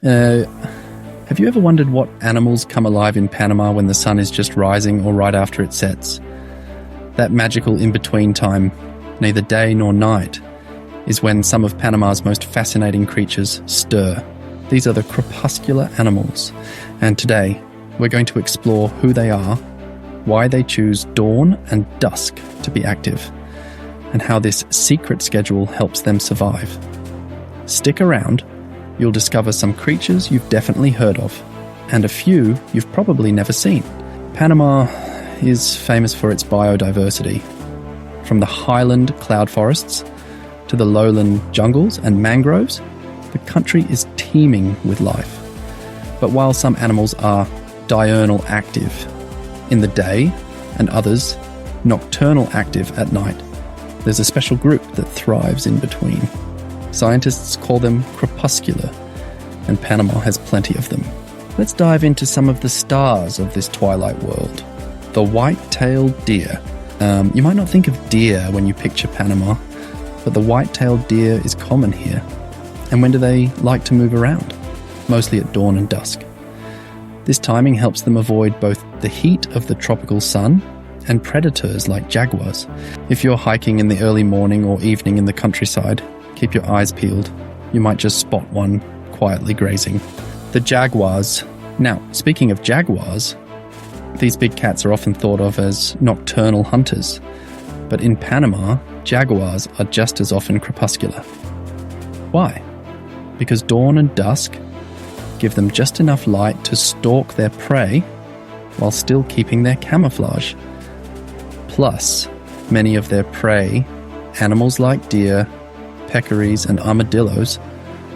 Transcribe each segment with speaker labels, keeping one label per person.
Speaker 1: Uh, have you ever wondered what animals come alive in Panama when the sun is just rising or right after it sets? That magical in-between time, neither day nor night, is when some of Panama's most fascinating creatures stir. These are the crepuscular animals, and today we're going to explore who they are, why they choose dawn and dusk to be active, and how this secret schedule helps them survive. Stick around, you'll discover some creatures you've definitely heard of, and a few you've probably never seen. Panama is famous for its biodiversity. From the highland cloud forests to the lowland jungles and mangroves, the country is teeming with life. But while some animals are diurnal active in the day and others nocturnal active at night, there's a special group that thrives in between. Scientists call them crepuscular, and Panama has plenty of them. Let's dive into some of the stars of this twilight world. The white-tailed deer. You might not think of deer when you picture Panama, but the white-tailed deer is common here. And when do they like to move around? Mostly at dawn and dusk. This timing helps them avoid both the heat of the tropical sun and predators like jaguars. If you're hiking in the early morning or evening in the countryside, keep your eyes peeled. You might just spot one quietly grazing. The jaguars. Now, speaking of jaguars, these big cats are often thought of as nocturnal hunters, but in Panama, jaguars are just as often crepuscular. Why? Because dawn and dusk give them just enough light to stalk their prey while still keeping their camouflage. Plus, many of their prey, animals like deer, peccaries and armadillos,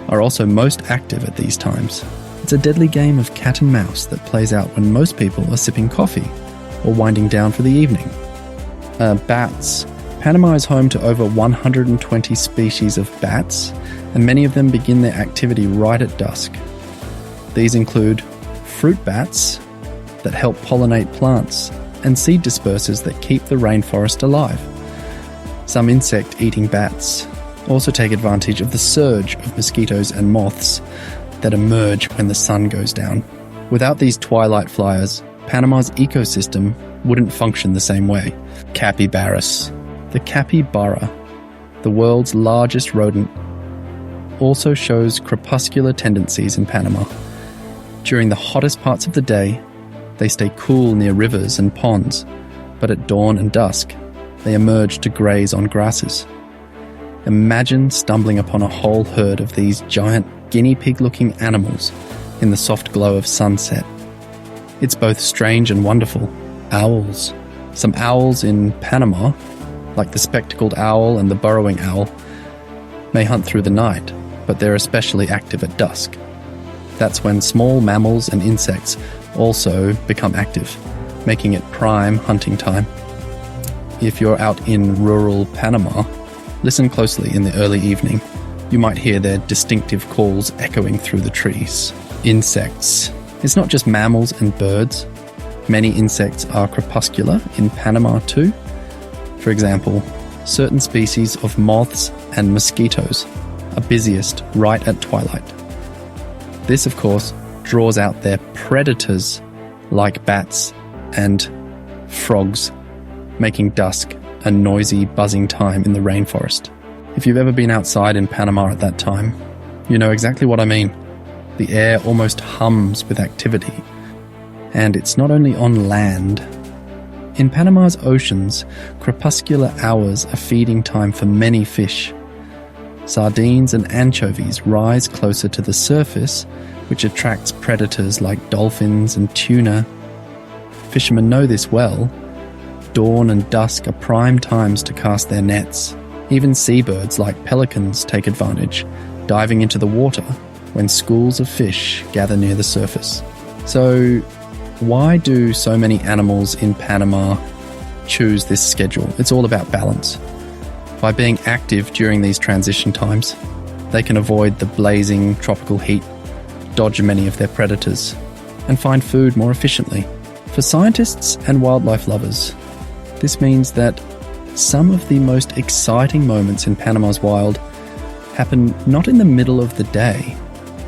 Speaker 1: are also most active at these times. It's a deadly game of cat and mouse that plays out when most people are sipping coffee or winding down for the evening. Bats. Panama is home to over 120 species of bats, and many of them begin their activity right at dusk. These include fruit bats that help pollinate plants and seed dispersers that keep the rainforest alive. Some insect-eating bats also take advantage of the surge of mosquitoes and moths that emerge when the sun goes down. Without these twilight flyers, Panama's ecosystem wouldn't function the same way. Capybaras. The capybara, the world's largest rodent, also shows crepuscular tendencies in Panama. During the hottest parts of the day, they stay cool near rivers and ponds, but at dawn and dusk, they emerge to graze on grasses. Imagine stumbling upon a whole herd of these giant guinea pig-looking animals in the soft glow of sunset. It's both strange and wonderful. Owls. Some owls in Panama, like the spectacled owl and the burrowing owl, may hunt through the night, but they're especially active at dusk. That's when small mammals and insects also become active, making it prime hunting time. If you're out in rural Panama, listen closely in the early evening. You might hear their distinctive calls echoing through the trees. Insects. It's not just mammals and birds. Many insects are crepuscular in Panama too. For example, certain species of moths and mosquitoes are busiest right at twilight. This, of course, draws out their predators like bats and frogs, making dusk a noisy, buzzing time in the rainforest. If you've ever been outside in Panama at that time, you know exactly what I mean. The air almost hums with activity. And it's not only on land. In Panama's oceans, crepuscular hours are feeding time for many fish. Sardines and anchovies rise closer to the surface, which attracts predators like dolphins and tuna. Fishermen know this well. Dawn and dusk are prime times to cast their nets. Even seabirds like pelicans take advantage, diving into the water when schools of fish gather near the surface. So, why do so many animals in Panama choose this schedule? It's all about balance. By being active during these transition times, they can avoid the blazing tropical heat, dodge many of their predators, and find food more efficiently. For scientists and wildlife lovers, this means that some of the most exciting moments in Panama's wild happen not in the middle of the day,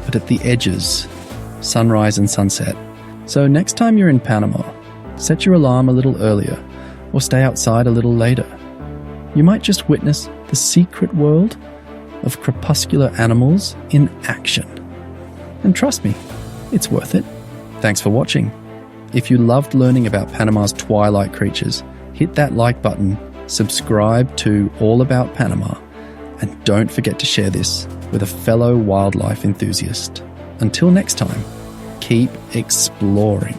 Speaker 1: but but at the edges, sunrise and sunset. So next time you're in Panama, set your alarm a little earlier or stay outside a little later. You might just witness the secret world of crepuscular animals in action. And trust me, it's worth it. Thanks for watching. If you loved learning about Panama's twilight creatures, hit that like button, subscribe to All About Panama, and don't forget to share this with a fellow wildlife enthusiast. Until next time, keep exploring.